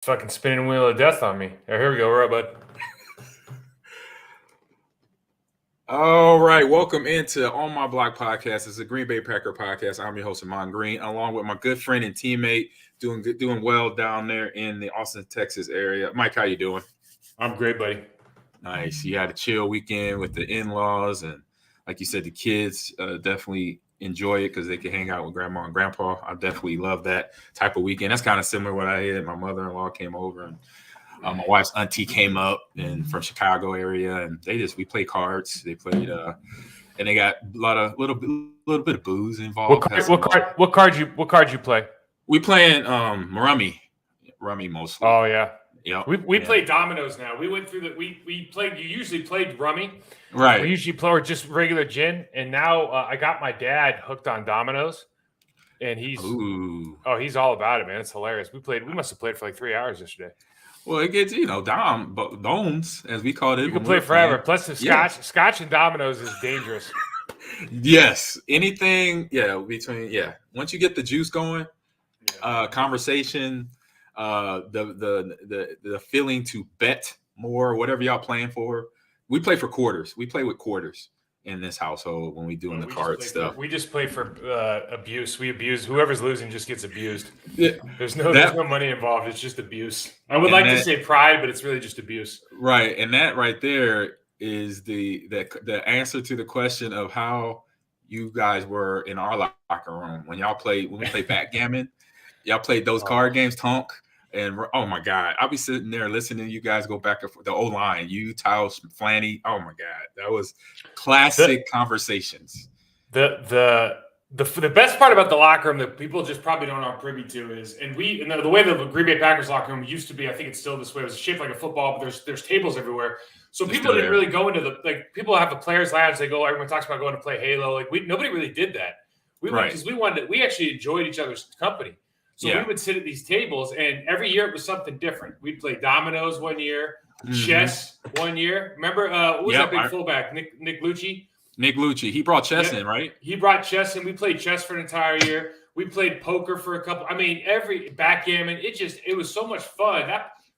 Fucking spinning wheel of death on me. Here we go. We're up, bud. All right, welcome into On My Block podcast. It's a Green Bay Packer podcast. I'm your host, Amon Green, along with my good friend and teammate, doing well down there in the Austin, Texas area. Mike, how you doing? I'm great, buddy. Nice. You had a chill weekend with the in-laws, and like you said, the kids definitely enjoy it because they can hang out with grandma and grandpa. I definitely love that type of weekend. That's kind of similar to what I did. My mother-in-law came over, and my wife's auntie came up and from Chicago area, and we played cards. They played, and they got a little bit of booze involved. What card you play? We playing rummy mostly. Oh yeah. Yeah, we play dominoes now. We went through we played. You usually played rummy, right? We usually play just regular gin, and now I got my dad hooked on dominoes, and he's all about it, man. It's hilarious. We must have played for like 3 hours yesterday. Well, it gets domes as we called it. You can play forever. Plus, the scotch and dominoes is dangerous. Yes, anything. Once you get the juice going, conversation. The feeling to bet more, whatever y'all playing for. We play for quarters. We play with quarters in this household when we doing the card stuff. We just play for abuse. We abuse whoever's losing just gets abused. Yeah. There's no money involved. It's just abuse. I would like to say pride, but it's really just abuse. Right, and that right there is the answer to the question of how you guys were in our locker room when we played backgammon. Y'all played those card games, Tonk. And oh my God, I'll be sitting there listening to you guys go back and forth. The O-line, you, Tyles, Flanny. Oh my God, that was classic conversations. The best part about the locker room that people just probably don't are privy to is, and the way the Green Bay Packers locker room used to be, I think it's still this way. It was shaped like a football, but there's tables everywhere. So people didn't really go into people have the players' lounge. They go. Everyone talks about going to play Halo. Nobody really did that. We actually enjoyed each other's company. So we would sit at these tables, and every year it was something different. We'd play dominoes one year, chess one year. Remember, what was that big fullback, Nick Lucci? Nick Lucci. He brought chess in, right? He brought chess in. We played chess for an entire year. We played poker for a couple. I mean, every backgammon. It was so much fun.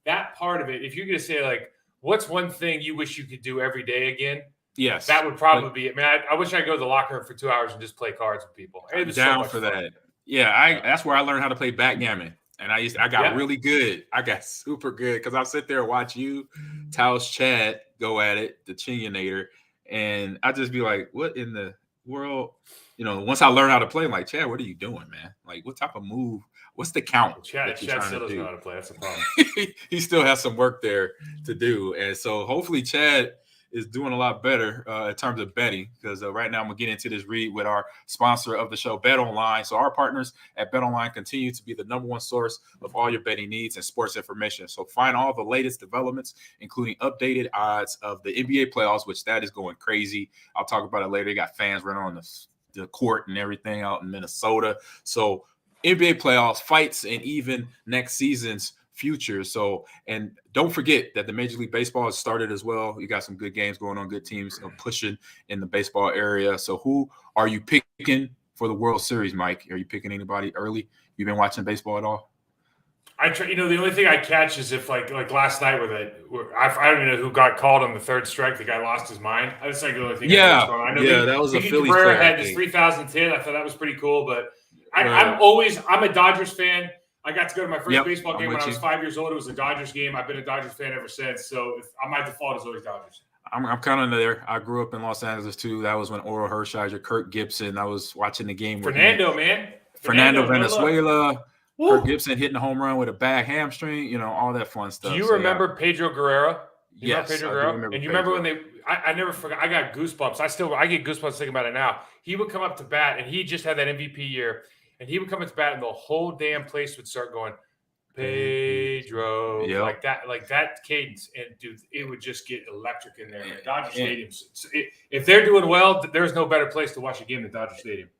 That part of it. If you're going to say, like, what's one thing you wish you could do every day again? Yes. That would probably be it. Man, I wish I could go to the locker room for 2 hours and just play cards with people. It was down so for fun. that. Yeah, that's where I learned how to play backgammon, and I got really good. I got super good because I sit there and watch you, Taos, Chad go at it, the Chinionator, and I just be like, "What in the world?" Once I learned how to play, I'm like, Chad, what are you doing, man? Like, what type of move? What's the count? Chad still doesn't know how to play. That's the problem. He still has some work there to do, and so hopefully Chad is doing a lot better in terms of betting because right now I'm going to get into this read with our sponsor of the show, Bet Online. So our partners at Bet Online continue to be the number one source of all your betting needs and sports information. So find all the latest developments, including updated odds of the NBA playoffs, which that is going crazy. I'll talk about it later. You got fans running on the court and everything out in Minnesota. So NBA playoffs, fights, and even next season's future. So, and don't forget that the Major League Baseball has started as well. You got some good games going on, good teams pushing in the baseball area. So who are you picking for the World Series, Mike? Are you picking anybody early? You been watching baseball at all? I try. The only thing I catch is if like last night I don't even know who got called on the third strike. The guy lost his mind. That's like the only thing. I know that was a Phillies player. Cabrera Had his 3,000th hit. I thought that was pretty cool. But I'm a Dodgers fan. I got to go to my first baseball game when I was 5 years old. It was a Dodgers game. I've been a Dodgers fan ever since. So my default is always Dodgers. I'm kind of there. I grew up in Los Angeles too. That was when Oral Hershiser, Kirk Gibson. I was watching the game. Fernando Venezuela. Kirk Gibson hitting a home run with a bad hamstring. All that fun stuff. Do you remember Pedro Guerrero? Yes, Pedro Guerrero. And you remember when I never forgot. I got goosebumps. I get goosebumps thinking about it now. He would come up to bat, and he just had that MVP year. And he would come into bat, and the whole damn place would start going, Pedro, like that cadence. And dude, it would just get electric in there. Dodger Stadium. If they're doing well, there's no better place to watch a game than Dodger Stadium.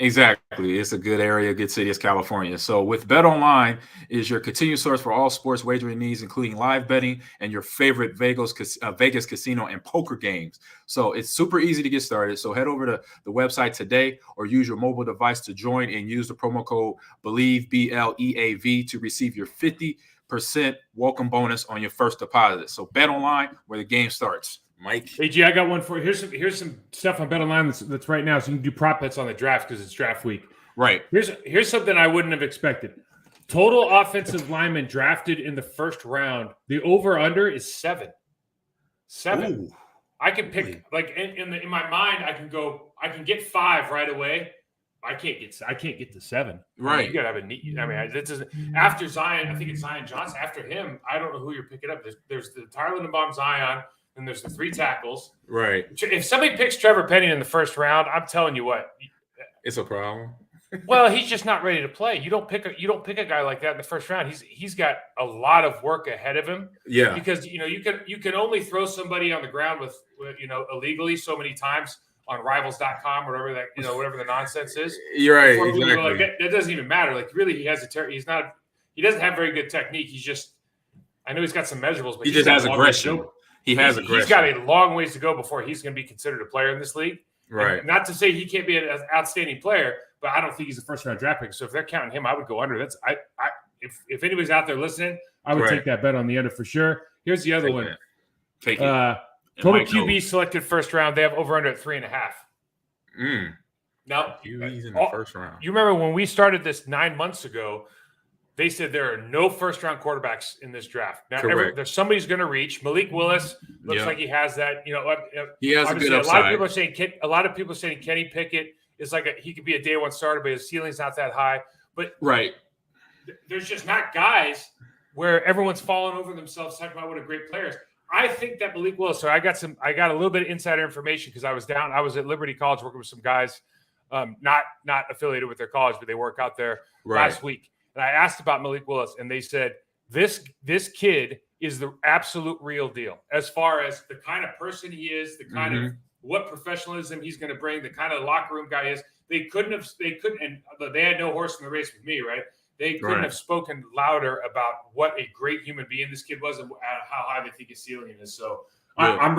Exactly. It's a good area, good city. It's California. So with Bet Online is your continued source for all sports wagering needs, including live betting and your favorite Vegas casino and poker games. So it's super easy to get started. So head over to the website today or use your mobile device to join and use the promo code BELIEVE, BLEAV, to receive your 50% 50% welcome bonus on your first deposit. So bet online where the game starts. Mike. AG, I got one for you. Here's some stuff on Bet Online that's right now, so you can do prop bets on the draft because it's draft week. Right. Here's something I wouldn't have expected. Total offensive linemen drafted in the first round. The over/under is 7. 7. Ooh. I can pick in my mind. I can get 5 right away. I can't get to 7. Right. You gotta have a neat. I mean, this isn't after Zion. I think it's Zion Johnson. After him, I don't know who you're picking up. There's the Traylin Burke Zion. And there's the 3 tackles. Right. If somebody picks Trevor Penning in the first round, I'm telling you what, it's a problem. Well, he's just not ready to play. You don't pick a guy like that in the first round. He's got a lot of work ahead of him. Yeah. Because you can only throw somebody on the ground with illegally so many times on rivals.com or whatever the nonsense is. You're right. Exactly. That doesn't even matter. Like really, he doesn't have very good technique. I know he's got some measurables, but he just has aggression. He's got a long ways to go before he's going to be considered a player in this league. Right. And not to say he can't be an outstanding player, but I don't think he's a first round draft pick. So if they're counting him, I would go under. If anybody's out there listening, I would take that bet on the under for sure. Here's the other one. Take it. Total QB selected first round. They have over under at 3.5. Now QB's in the first round. You remember when we started this 9 months ago? They said there are no first-round quarterbacks in this draft. Now, there's somebody's going to reach. Malik Willis looks like he has that. He has a good upside. A lot of people are saying Kenny Pickett is he could be a day one starter, but his ceiling's not that high. But there's just not guys where everyone's falling over themselves talking about what a great player is. I think that Malik Willis. So I got a little bit of insider information because I was at Liberty College working with some guys, not affiliated with their college, but they work out there last week. And I asked about Malik Willis, and they said this kid is the absolute real deal as far as the kind of person he is, the kind of what professionalism he's going to bring, the kind of locker room guy is. They had no horse in the race with me, right? They couldn't have spoken louder about what a great human being this kid was and how high they think his ceiling is. So I'm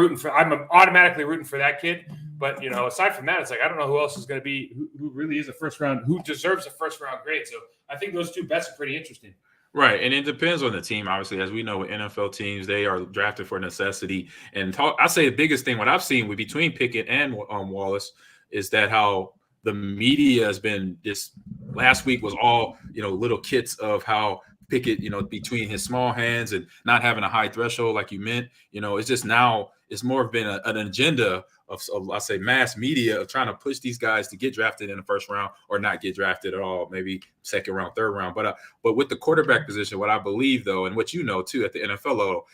automatically rooting for that kid. But, aside from that, it's like, I don't know who else is going to be, who really is a first round, who deserves a first round grade. So I think those two bets are pretty interesting. Right. And it depends on the team. Obviously, as we know, with NFL teams, they are drafted for necessity. And I say the biggest thing, what I've seen with between Pickett and Wallace is that how the media has been this last week was all, little kits of how Pickett, between his small hands and not having a high threshold like you meant, it's just now it's more been an agenda of I say mass media of trying to push these guys to get drafted in the first round or not get drafted at all, maybe second round, third round. But with the quarterback position, what I believe though, and what too at the NFL level,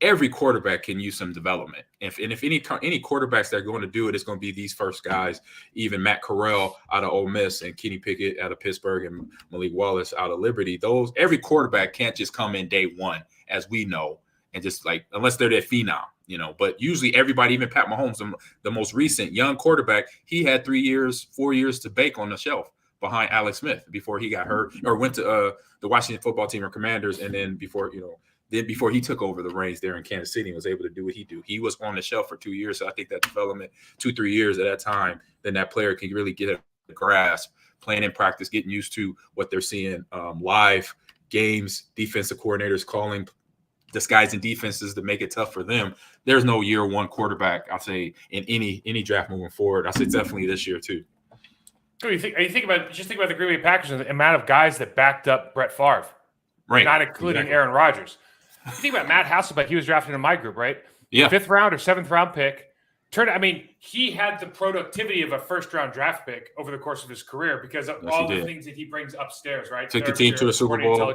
every quarterback can use some development. If any quarterbacks that are going to do it, it's going to be these first guys, even Matt Corral out of Ole Miss and Kenny Pickett out of Pittsburgh and Malik Wallace out of Liberty. Every quarterback can't just come in day one, as we know, and just unless they're that phenom, But usually everybody, even Pat Mahomes, the most recent young quarterback, he had 4 years to bake on the shelf behind Alex Smith before he got hurt or went to the Washington football team or Commanders, and then before he took over the reins there in Kansas City and was able to do what he do. He was on the shelf for 2 years. So I think that development, 2-3 years at that time, then that player can really get a grasp, playing in practice, getting used to what they're seeing, live games, defensive coordinators calling, disguising defenses to make it tough for them. There's no year one quarterback, I'll say, in any draft moving forward. I say definitely this year too. You think about the Green Bay Packers and the amount of guys that backed up Brett Favre, right? Not including Aaron Rodgers. You think about Matt Hasselbeck, he was drafted in my group, right? Yeah. 5th round or 7th round pick. He had the productivity of a first round draft pick over the course of his career because of all the things that he brings upstairs, right? Took the team to a Super Bowl,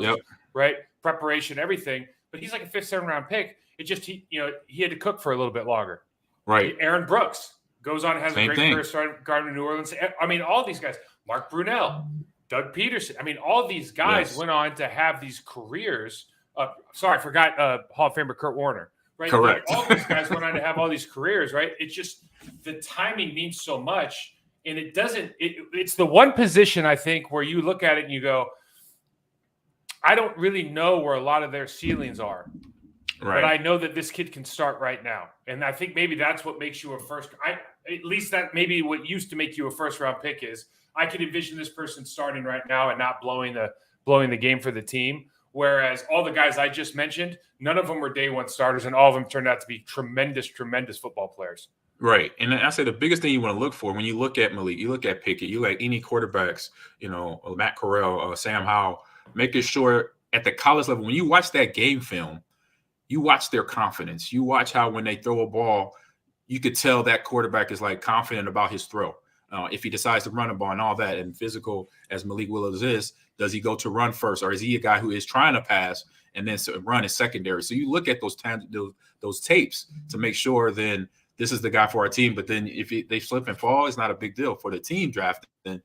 right? Preparation, everything. But he's like a 5th, 7th round pick. It just, he had to cook for a little bit longer. Right. Aaron Brooks goes on and has a great career starting guard in New Orleans. All these guys, Mark Brunell, Doug Peterson. All these guys went on to have these careers. Sorry, I forgot Hall of Famer Kurt Warner. Right? Correct. All these guys went on to have all these careers, right? It's just the timing means so much, and it doesn't. It's the one position I think where you look at it and you go, I don't really know where a lot of their ceilings are, right? But I know that this kid can start right now, and I think maybe that's what makes you a first. At least that maybe what used to make you a first round pick is I could envision this person starting right now and not blowing the game for the team. Whereas all the guys I just mentioned, none of them were day one starters, and all of them turned out to be tremendous, tremendous football players. Right. And I say the biggest thing you want to look for when you look at Malik, you look at Pickett, you look at any quarterbacks, Matt Corral, Sam Howell, making sure at the college level, when you watch that game film, you watch their confidence. You watch how when they throw a ball, you could tell that quarterback is like confident about his throw. If he decides to run a ball and all that, and physical as Malik Willis is, does he go to run first, or is he a guy who is trying to pass and then run is secondary? So you look at those tapes to make sure then this is the guy for our team. But then if they slip and fall, it's not a big deal for the team draft. Then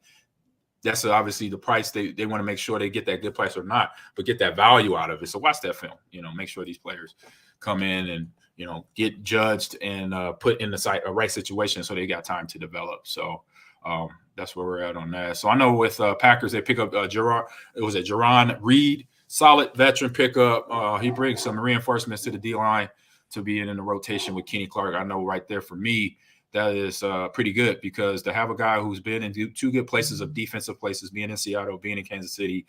that's obviously the price they want to make sure they get that good price or not, but get that value out of it. So watch that film. Make sure these players come in and get judged and put in the right situation so they got time to develop. So that's where we're at on that. So I know with Packers, they pick up Jerron Reed, solid veteran pickup. He brings some reinforcements to the D-line to be in the rotation with Kenny Clark. I know right there for me, that is pretty good, because to have a guy who's been in two good places of defensive places, being in Seattle, being in Kansas City,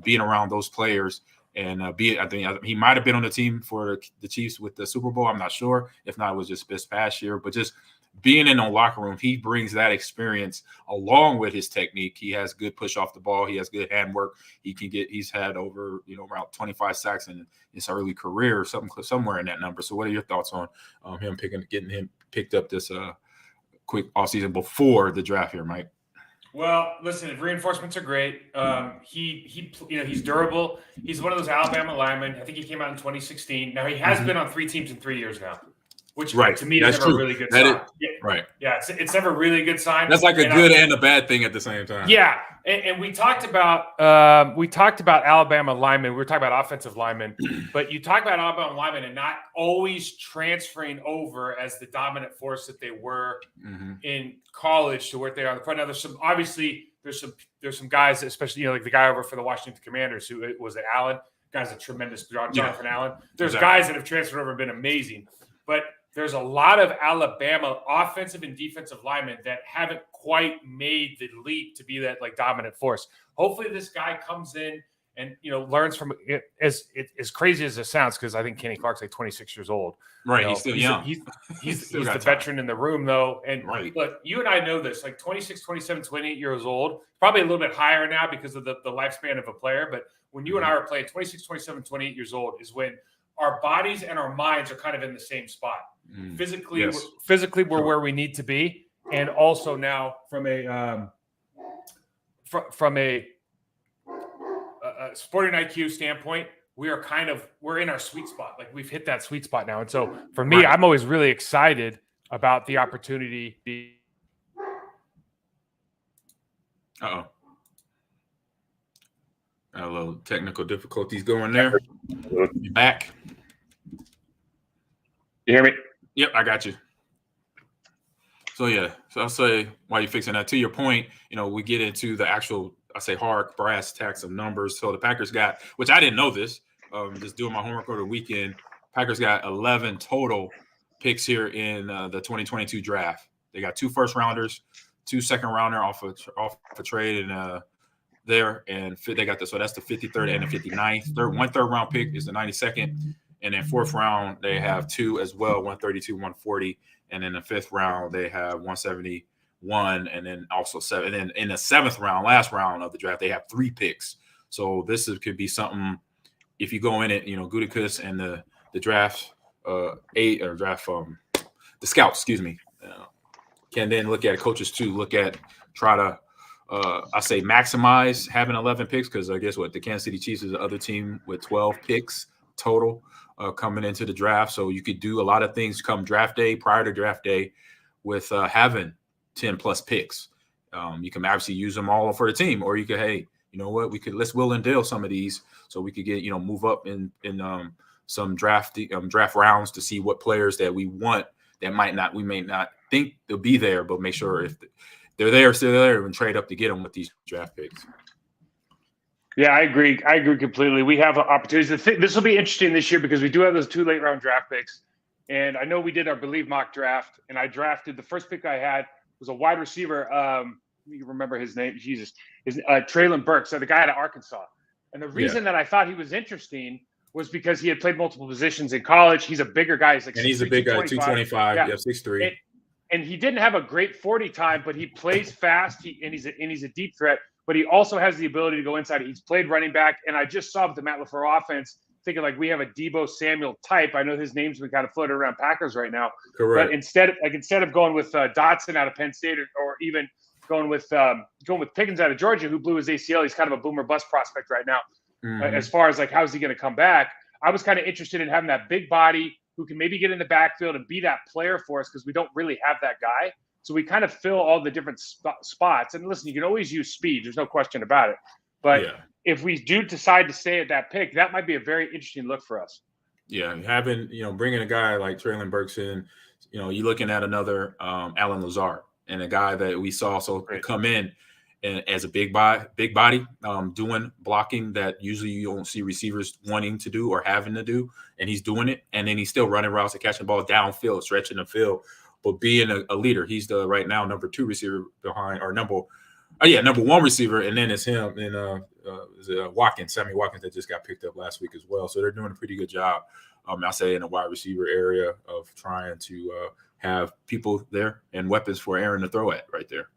being around those players, and I think he might have been on the team for the Chiefs with the Super Bowl. I'm not sure. If not, it was just this past year. But just being in the locker room, he brings that experience along with his technique. He has good push off the ball. He has good handwork. He's had over around 25 sacks in his early career, somewhere in that number. So what are your thoughts on getting him picked up this quick offseason before the draft here, Mike? Well, listen, reinforcements are great. He's durable. He's one of those Alabama linemen. I think he came out in 2016. Now he has been on 3 teams in 3 years now, which to me is never a really good sign. Right. Yeah, it's never a really good sign. That's like a good and a bad thing at the same time. Yeah, and we talked about Alabama linemen. We were talking about offensive linemen, but you talk about Alabama linemen and not always transferring over as the dominant force that they were in college to where they are on the front. Now, there's some guys, especially like the guy over for the Washington Commanders, who was it Allen. Guy's a tremendous Jonathan Allen. There's guys that have transferred over and been amazing, but there's a lot of Alabama offensive and defensive linemen that haven't quite made the leap to be that like dominant force. Hopefully this guy comes in and learns from it, as crazy as it sounds, because I think Kenny Clark's like 26 years old. Right, he's still young. He's the veteran in the room, though. And look, you and I know this, like 26, 27, 28 years old, probably a little bit higher now because of the lifespan of a player. But when you and I were playing, 26, 27, 28 years old is when our bodies and our minds are kind of in the same spot. Physically, we're where we need to be, and also now from a sporting IQ standpoint, we're in our sweet spot. Like we've hit that sweet spot now, and so for me, I'm always really excited about the opportunity. Got a little technical difficulties going there. You back? You hear me? Yep, I got you. So I'll say while you're fixing that, to your point, we get into the actual, I say, hard brass tacks of numbers. So the Packers got, which I didn't know this, just doing my homework over the weekend. Packers got 11 total picks here in the 2022 draft. They got 2 first-rounders, 2 second-rounder off a trade, and and they got so that's the 53rd and the 59th. One third-round pick is the 92nd. And then 4th round, they have 2 as well, 132, 140. And in the 5th round, they have 171, and then also 7. And then in the 7th round, last round of the draft, they have 3 picks. So this could be something, if you go in it, Gutekunst and the draft the scouts, excuse me, can then look at coaches too, try to I say maximize having 11 picks, because I guess the Kansas City Chiefs is the other team with 12 picks total coming into the draft. So you could do a lot of things come draft day, prior to draft day, with having 10 plus picks. You can obviously use them all for the team, or you could, hey, let's will and deal some of these so we could get, move up in some draft rounds to see what players that we want that we may not think they'll be there, but make sure if they're there, still there, and trade up to get them with these draft picks. Yeah, I agree. I agree completely. We have opportunities. This will be interesting this year because we do have those 2 late round draft picks. And I know we did our Believe mock draft, and I drafted, the first pick I had was a wide receiver. You remember his name? Jesus. Traylin Burke. So the guy out of Arkansas. And the reason that I thought he was interesting was because he had played multiple positions in college. He's a bigger guy. He's like, and he's a big guy, 225, yeah, 6'3". And he didn't have a great 40 time, but he plays fast. And he's a deep threat. But he also has the ability to go inside. He's played running back, and I just saw with the Matt LaFleur offense, thinking like we have a Debo Samuel type. I know his name's been kind of floated around Packers right now. Correct. But instead of going with Dotson out of Penn State or even going with Pickens out of Georgia, who blew his ACL, he's kind of a boomer bust prospect right now. As far as like how's he going to come back, I was kind of interested in having that big body who can maybe get in the backfield and be that player for us because we don't really have that guy. So we kind of fill all the different spots. And listen, you can always use speed. There's no question about it. But if we do decide to stay at that pick, that might be a very interesting look for us. Yeah, having, bringing a guy like Traylin Burke in, you're looking at another Alan Lazard and a guy that we saw come in and as a big body, doing blocking that usually you don't see receivers wanting to do or having to do, and he's doing it. And then he's still running routes and catching the ball downfield, stretching the field, but being a leader. He's the right now number 2 receiver behind, or number 1 receiver, and then it's him and Watkins, Sammy Watkins, that just got picked up last week as well. So they're doing a pretty good job, I say, in the wide receiver area of trying to have people there and weapons for Aaron to throw at right there.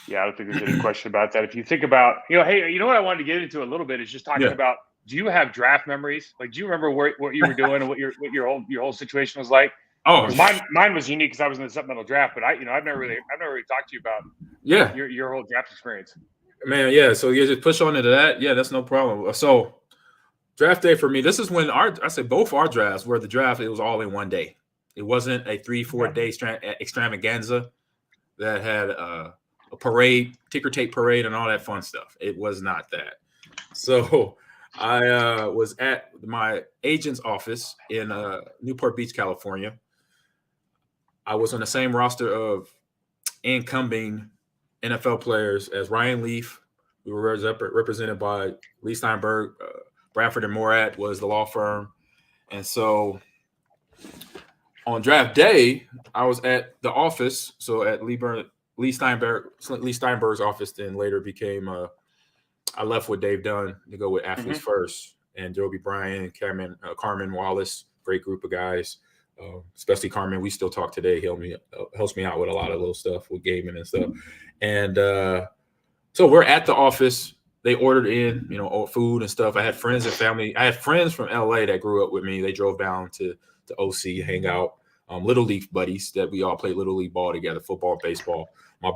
Yeah, I don't think there's any question about that. If you think about, hey, you know what I wanted to get into a little bit is just talking about, do you have draft memories? Like, do you remember what you were doing and what your whole situation was like? Oh, mine was unique because I was in the supplemental draft, but I've never really talked to you about your whole draft experience. Man, yeah. So you just push on into that. Yeah, that's no problem. So draft day for me, this is when both our drafts were the draft. It was all in one day. It wasn't a 3-4 day extravaganza that had a parade, ticker tape parade, and all that fun stuff. It was not that. So I was at my agent's office in Newport Beach, California. I was on the same roster of incumbent NFL players as Ryan Leaf. We were represented by Lee Steinberg. Bradford and Morat was the law firm. And so on draft day, I was at the office. So at Lee Steinberg's office, then later became I left with Dave Dunn to go with Athletes First, and Joby Bryan, Carmen Wallace, great group of guys. Especially Carmen, we still talk today. He helps me out with a lot of little stuff with gaming and stuff. And so we're at the office. They ordered in, food and stuff. I had friends and family. I had friends from LA that grew up with me. They drove down to OC, hang out. Little league buddies that we all played little league ball together, football, baseball. My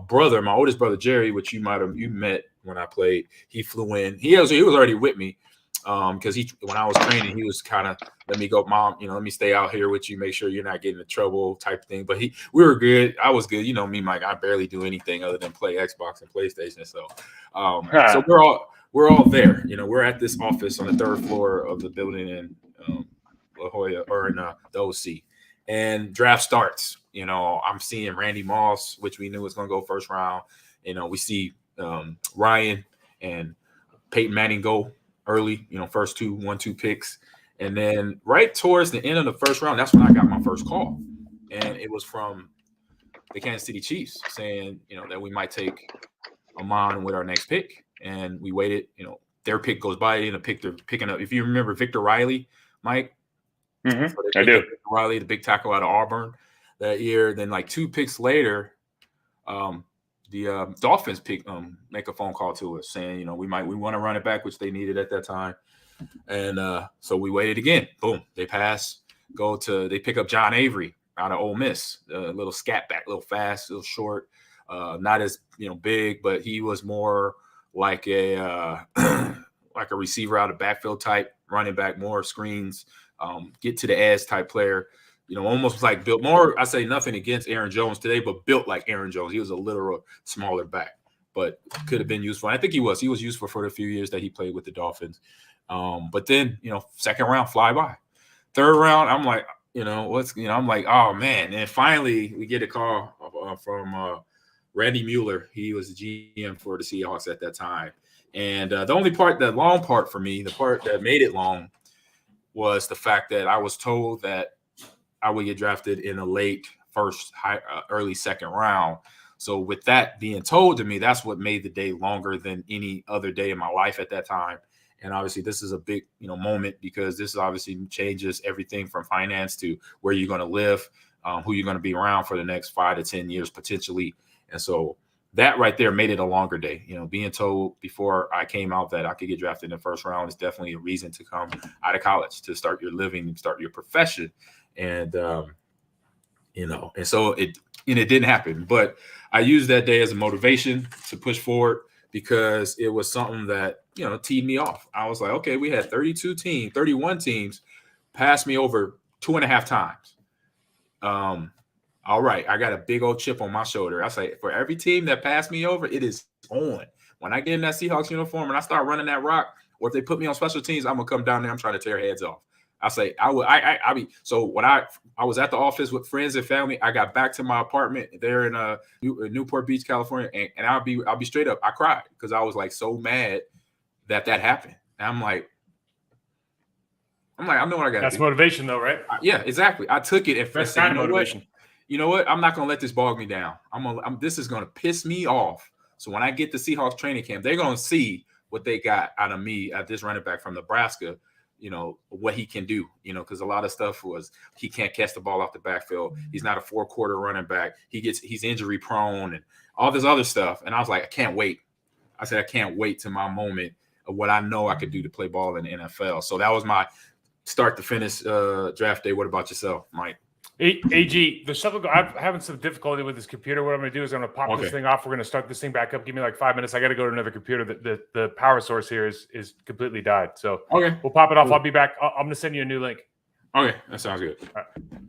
oldest brother Jerry, which you met when I played, he flew in. He was already with me. Because when I was training, he was kind of let me go, Mom. Let me stay out here with you, make sure you're not getting in trouble, type thing. But we were good. I was good. Me, Mike. I barely do anything other than play Xbox and PlayStation. So, so we're all there. We're at this office on the 3rd floor of the building in La Jolla or in the OC, and draft starts. I'm seeing Randy Moss, which we knew was going to go first round. We see Ryan and Peyton Manning go early, first 1-2 picks. And then right towards the end of the first round, that's when I got my first call. And it was from the Kansas City Chiefs saying, that we might take Amon with our next pick. And we waited, their pick goes by and they're picking up. If you remember Victor Riley, Mike. I do. Victor Riley, the big tackle out of Auburn that year. Then like 2 picks later, the Dolphins make a phone call to us saying, we want to run it back, which they needed at that time. And so we waited again. Boom. They pass, they pick up John Avery out of Ole Miss, a little scat back, a little fast, a little short, not as, big, but he was more like a receiver out of backfield type, running back, more screens, get to the edge type player. Almost like built more. I say nothing against Aaron Jones today, but built like Aaron Jones. He was a literal smaller back, but could have been useful. And I think he was useful for the few years that he played with the Dolphins. But then, second round fly by. Third round, I'm like, I'm like, oh man. And finally we get a call from Randy Mueller. He was the GM for the Seahawks at that time. And the only part, the long part for me, the part that made it long was the fact that I was told that I would get drafted in a late first, early second round. So with that being told to me, that's what made the day longer than any other day in my life at that time. And obviously this is a big, moment, because this obviously changes everything from finance to where you're going to live, who you're going to be around for the next 5 to 10 years potentially. And so that right there made it a longer day. Being told before I came out that I could get drafted in the first round is definitely a reason to come out of college, to start your living and start your profession. And, and so it didn't happen, but I used that day as a motivation to push forward, because it was something that, teed me off. I was like, okay, we had 31 teams pass me over 2.5 times. All right, I got a big old chip on my shoulder. I say, for every team that passed me over, it is on. When I get in that Seahawks uniform and I start running that rock, or if they put me on special teams, I'm gonna come down there. I'm trying to tear heads off. I say, so when I was at the office with friends and family, I got back to my apartment there in Newport Beach, California, and I'll be straight up. I cried because I was like so mad that happened. And I'm like, I know what I got. That's motivation, though, right? Yeah, exactly. I took it and that's said, kind of motivation. You know what? I'm not gonna let this bog me down. This is gonna piss me off. So when I get to Seahawks training camp, they're gonna see what they got out of me at this running back from Nebraska. What he can do. Because a lot of stuff was he can't catch the ball off the backfield. He's not a 4-quarter running back. He's injury prone and all this other stuff. And I was like, I can't wait. I said, I can't wait to my moment of what I know I could do to play ball in the NFL. So that was my start to finish draft day. What about yourself, Mike? AG, there's something I'm having some difficulty with this computer. What I'm going to do is I'm going to pop this thing off. We're going to start this thing back up. Give me like 5 minutes. I got to go to another computer. The power source here is completely died. So we'll pop it off. I'll be back. I'm going to send you a new link. Okay, that sounds good. All right.